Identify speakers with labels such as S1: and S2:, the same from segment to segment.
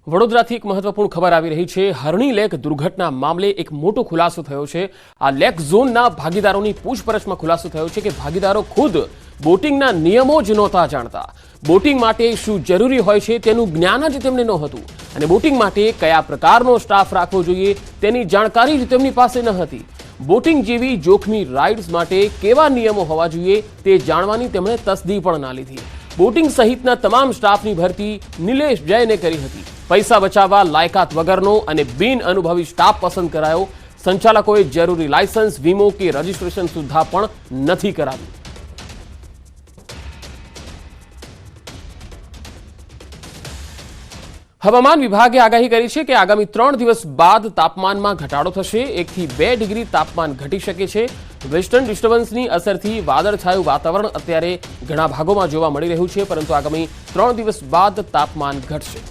S1: વડોદરાથી એક મહત્વપૂર્ણ ખબર આવી રહી છે। હરણી લેક દુર્ઘટના મામલે એક મોટો ખુલાસો થયો છે। આ લેક ઝોનના ભાગીદારોની પૂછપરછમાં ખુલાસો થયો છે કે ભાગીદારો ખુદ બોટિંગના નિયમો જ નહોતા જાણતા। બોટિંગ માટે શું જરૂરી હોય છે તેનું જ્ઞાન જ તેમને નહોતું અને બોટિંગ માટે કયા પ્રકારનો સ્ટાફ રાખવો જોઈએ તેની જાણકારી જ તેમની પાસે ન હતી। બોટિંગ જેવી જોખમી રાઇડ્સ માટે કેવા નિયમો હોવા જોઈએ તે જાણવાની તેમણે તસદી પણ ના લીધી। બોટિંગ સહિતના તમામ સ્ટાફની ભરતી નિલેશ જૈને કરી હતી। પૈસા બચાવવા લાયકાત વગરનો અને બિન અનુભવી સ્ટાફ પસંદ કરાયો। સંચાલકોએ જરૂરી લાયસન્સ, વીમો કે રજીસ્ટ્રેશન સુદ્ધા પણ નથી કરાવ્યું। હવામાન વિભાગે આગાહી કરી છે કે આગામી 3 દિવસ બાદ તાપમાનમાં ઘટાડો થશે। 1 થી 2 ડિગ્રી તાપમાન ઘટી શકે છે। વેસ્ટર્ન ડિસ્ટર્બન્સની અસરથી વાદળછાયું વાતાવરણ અત્યારે ઘણા ભાગોમાં જોવા મળી રહ્યું છે, પરંતુ આગામી 3 દિવસ બાદ તાપમાન ઘટશે।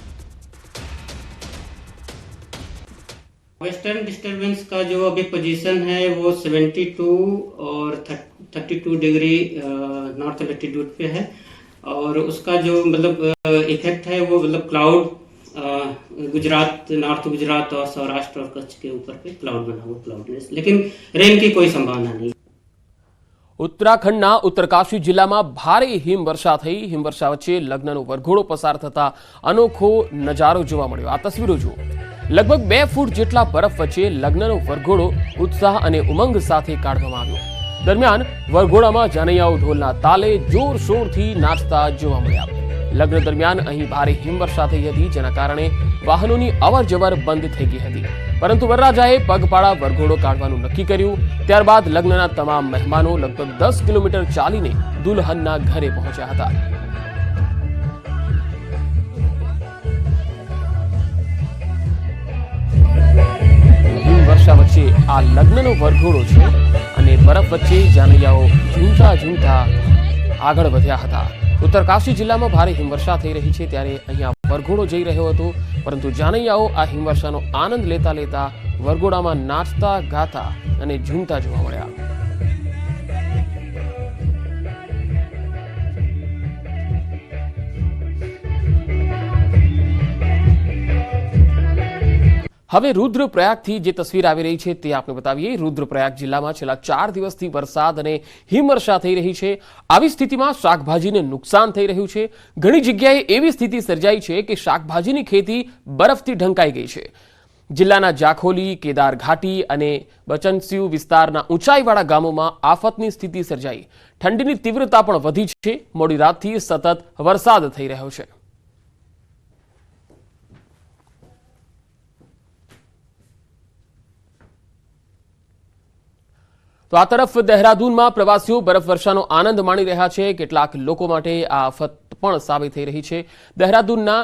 S2: वेस्टर्न डिस्टर्बेंस का जो अभी पोजीशन है वो 72 और 32 डिग्री नॉर्थ लेटीट्यूड पे है और उसका जो मतलब इफेक्ट है वो मतलब क्लाउड गुजरात, नॉर्थ गुजरात और सौराष्ट्र और कच्छ के ऊपर पे क्लाउड बना हुआ, क्लाउडनेस, लेकिन रेन की कोई संभावना नहीं।
S1: ઉત્તરાખંડના ઉત્તરકાશી જિલ્લામાં ભારે હિમવર્ષા થઈ। હિમવર્ષા વચ્ચે લગ્નનો વરઘોડો પસાર થતા અનોખો નજારો જોવા મળ્યો। આ તસવીરો જુઓ। લગભગ 2 ફૂટ જેટલા બરફ વચ્ચે લગ્નનો વરઘોડો ઉત્સાહ અને ઉમંગ સાથે કાઢવામાં આવ્યો। દરમિયાન વરઘોડામાં જાનૈયાઓ ઢોલના તાલે જોરશોરથી નાચતા જોવા મળ્યા। લગ્ન દરમિયાન અહીં ભારે હિમવર્ષા થઈ હતી, જેના કારણે વાહનોની અવરજવર બંધ થઈ ગઈ હતી, પરંતુ વરરાજાએ પગપાળા વરઘોડો કાઢવાનું નક્કી કર્યું। ત્યારબાદ લગ્નના તમામ મહેમાનો લગભગ 10 કિલોમીટર ચાલીને દુલ્હનના ઘરે પહોંચ્યા હતા। હિમવર્ષા વચ્ચે આ લગ્નનો વરઘોડો છે અને બરફ વચ્ચે જાનૈયાઓ ઝૂમતા ઝૂમતા આગળ વધ્યા હતા। ઉત્તરકાશી જિલ્લામાં ભારે હિમવર્ષા થઈ રહી છે, ત્યારે અહીંયા વરઘોડો જઈ રહ્યો હતો, પરંતુ જાનૈયાઓ આ હિમવર્ષાનો આનંદ લેતા લેતા વરઘોડામાં નાચતા ગાતા અને ઝૂમતા જોવા મળ્યા। હવે રુદ્રપ્રયાગથી જે તસવીર આવી રહી છે તે આપણે બતાવીએ। રુદ્રપ્રયાગ જિલ્લામાં છેલ્લા 4 દિવસથી વરસાદ અને હિમવર્ષા થઈ રહી છે। આવી સ્થિતિમાં શાકભાજીને નુકસાન થઈ રહ્યું છે। ઘણી જગ્યાએ એવી સ્થિતિ સર્જાઈ છે કે શાકભાજીની ખેતી બરફથી ઢંકાઈ ગઈ છે। જિલ્લાના જાખોલી, કેદાર ઘાટી અને બચનસ્યુ વિસ્તારના ઊંચાઈવાળા ગામોમાં આફતની સ્થિતિ સર્જાઈ। ઠંડીની તીવ્રતા પણ વધી છે। મોડી રાતથી સતત વરસાદ થઈ રહ્યો છે। તો આ તરફ દહેરાદૂનમાં પ્રવાસીઓ બરફવર્ષાનો આનંદ માણી રહ્યા છે। કેટલાક લોકો માટે આ આફત પણ સાબિત થઈ રહી છે। દહેરાદૂનના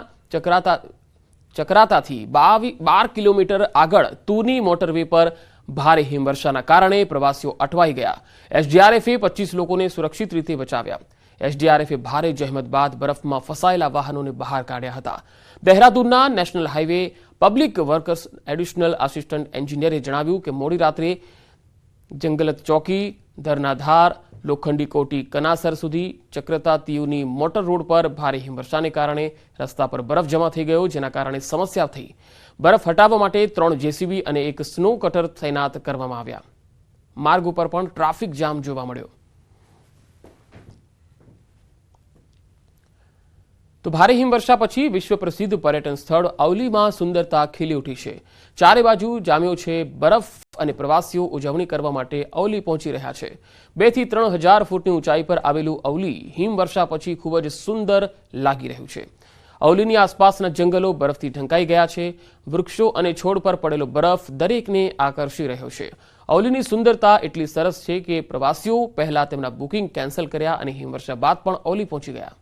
S1: ચકરાતાથી 12 કિલોમીટર આગળ તુની મોટરવે પર ભારે હિમવર્ષાના કારણે પ્રવાસીઓ અટવાઈ ગયા। એસડીઆરએફે 25 લોકોને સુરક્ષિત રીતે બચાવ્યા। એસડીઆરએફે ભારે જહેમત બાદ બરફમાં ફસાયેલા વાહનોને બહાર કાઢ્યા હતા। દહેરાદૂનના national highway public workers additional assistant એન્જિનિયરે જણાવ્યું કે મોડી રાત્રે જંગલત ચોકી, ધરનાધાર, લોખંડી કોટી કનાસર સુધી ચક્રતા તિયુની મોટર રોડ પર ભારે હિમવર્ષાને કારણે રસ્તા પર બરફ જમા થઈ ગયો, જેના કારણે સમસ્યા થઈ। બરફ હટાવવા માટે 3 જેસીબી અને 1 સ્નો કટર તૈનાત કરવામાં આવ્યા। માર્ગ ઉપર પણ ટ્રાફિક જામ જોવા મળ્યો। તો ભારે હિમવર્ષા પછી વિશ્વ પ્રસિદ્ધ પર્યટન સ્થળ અવલીમાં સુંદરતા ખીલી ઉઠી છે। ચારે બાજુ જામ્યો છે બરફ અને પ્રવાસીઓ ઉજવણી કરવા માટે અવલી પહોંચી રહ્યા છે। 2 થી 3 હજાર ફૂટની ઊંચાઈ પર આવેલું અવલી હિમવર્ષા પછી ખૂબ જ સુંદર લાગી રહ્યું છે। અવલીની આસપાસના જંગલો બરફથી ઢંકાઈ ગયા છે। વૃક્ષો અને છોડ પર પડેલો બરફ દરેકને આકર્ષી રહ્યો છે। અવલીની સુંદરતા એટલી સરસ છે કે પ્રવાસીઓ પહેલા તેમના બુકિંગ કેન્સલ કર્યા અને હિમવર્ષા બાદ પણ અવલી પહોંચી ગયા।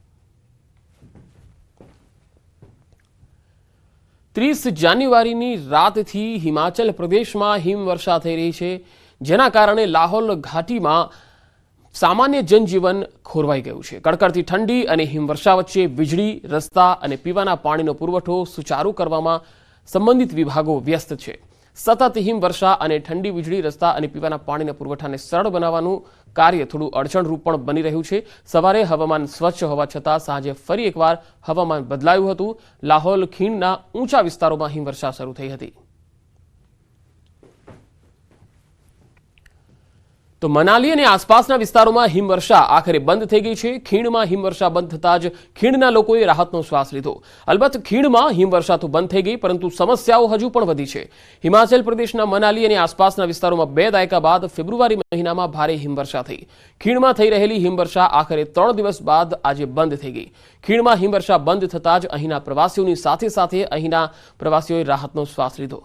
S1: 30 જાન્યુઆરીની રાતથી હિમાચલ પ્રદેશમાં હિમવર્ષા થઈ રહી છે, જેના કારણે લાહોલ ઘાટીમાં સામાન્ય જનજીવન ખોરવાઈ ગયું છે। કડકડતી ઠંડી અને હિમવર્ષા વચ્ચે વીજળી, રસ્તા અને પીવાના પાણીનો પુરવઠો સુચારુ કરવામાં સંબંધિત વિભાગો વ્યસ્ત છે। સતત હિમવર્ષા અને ઠંડી વીજળી, રસ્તા અને પીવાના પાણીના પુરવઠાને સરળ બનાવવાનું કાર્ય થોડું અડચણરૂપ પણ બની રહ્યું છે। સવારે હવામાન સ્વચ્છ હોવા છતાં સાંજે ફરી એકવાર હવામાન બદલાયું હતું। લાહોલ ખીણના ઊંચા વિસ્તારોમાં હિમવર્ષા શરૂ થઈ હતી। તો મનાલી અને આસપાસના વિસ્તારોમાં હિમવર્ષા આખરે બંધ થઈ ગઈ છે। ખીણમાં હિમવર્ષા બંધ થતાં જ ખીણના લોકોએ રાહતનો શ્વાસ લીધો। અલબત્ત ખીણમાં હિમવર્ષા તો બંધ થઈ ગઈ, પરંતુ સમસ્યાઓ હજુ પણ વધી છે। હિમાચલ પ્રદેશના મનાલી અને આસપાસના વિસ્તારોમાં 2 દાયકા બાદ ફેબ્રુઆરી મહિનામાં ભારે હિમવર્ષા થઈ। ખીણમાં થઈ રહેલી હિમવર્ષા આખરે 3 દિવસ બાદ આજે બંધ થઈ ગઈ। ખીણમાં હિમવર્ષા બંધ થતાં જ અહીંના પ્રવાસીઓની સાથે સાથે અહીંના પ્રવાસીઓએ રાહતનો શ્વાસ લીધો।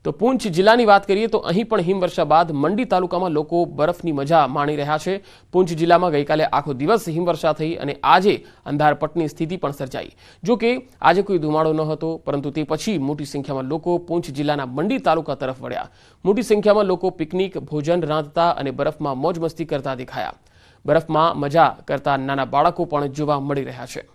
S1: તો પૂંછ જિલ્લાની વાત કરીએ તો અહીં પણ હિમવર્ષા બાદ મંડી તાલુકામાં લોકો બરફની મજા માણી રહ્યા છે। પૂંછ જિલ્લામાં ગઈકાલે આખો દિવસ હિમવર્ષા થઈ અને આજે અંધારપટની સ્થિતિ પણ સર્જાઈ। જો કે આજે કોઈ ધુમાડો ન હતો, પરંતુ તે પછી મોટી સંખ્યામાં લોકો પૂંછ જિલ્લાના મંડી તાલુકા તરફ વળ્યા। મોટી સંખ્યામાં લોકો પિકનિક, ભોજન રાંધતા અને બરફમાં મોજ મસ્તી કરતા દેખાયા। બરફમાં મજા કરતા નાના બાળકો પણ જોવા મળી રહ્યા છે।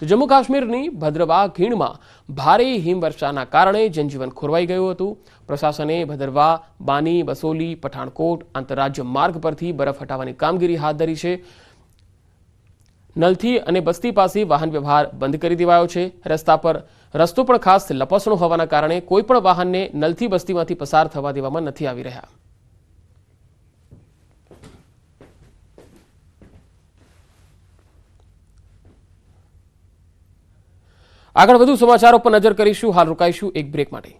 S1: તો જમ્મુ કાશ્મીરની ભદ્રવાહ ખીણમાં ભારે હિમવર્ષાના કારણે જનજીવન ખોરવાઈ ગયું હતું। પ્રશાસને ભદ્રવાહ, બાની, બસોલી, પઠાણકોટ આંતરરાજ્ય માર્ગ પરથી બરફ હટાવવાની કામગીરી હાથ ધરી છે। નલથી અને બસ્તી પાસે વાહન વ્યવહાર બંધ કરી દેવાયો છે। રસ્તો પણ ખાસ લપસણો હોવાના કારણે કોઈ પણ વાહનને નલથી બસ્તીમાંથી પસાર થવા દેવામાં નથી આવી રહ્યા। આગળ વધુ સમાચારો પર નજર કરીશું। હાલ રોકાઈશું એક બ્રેક માટે।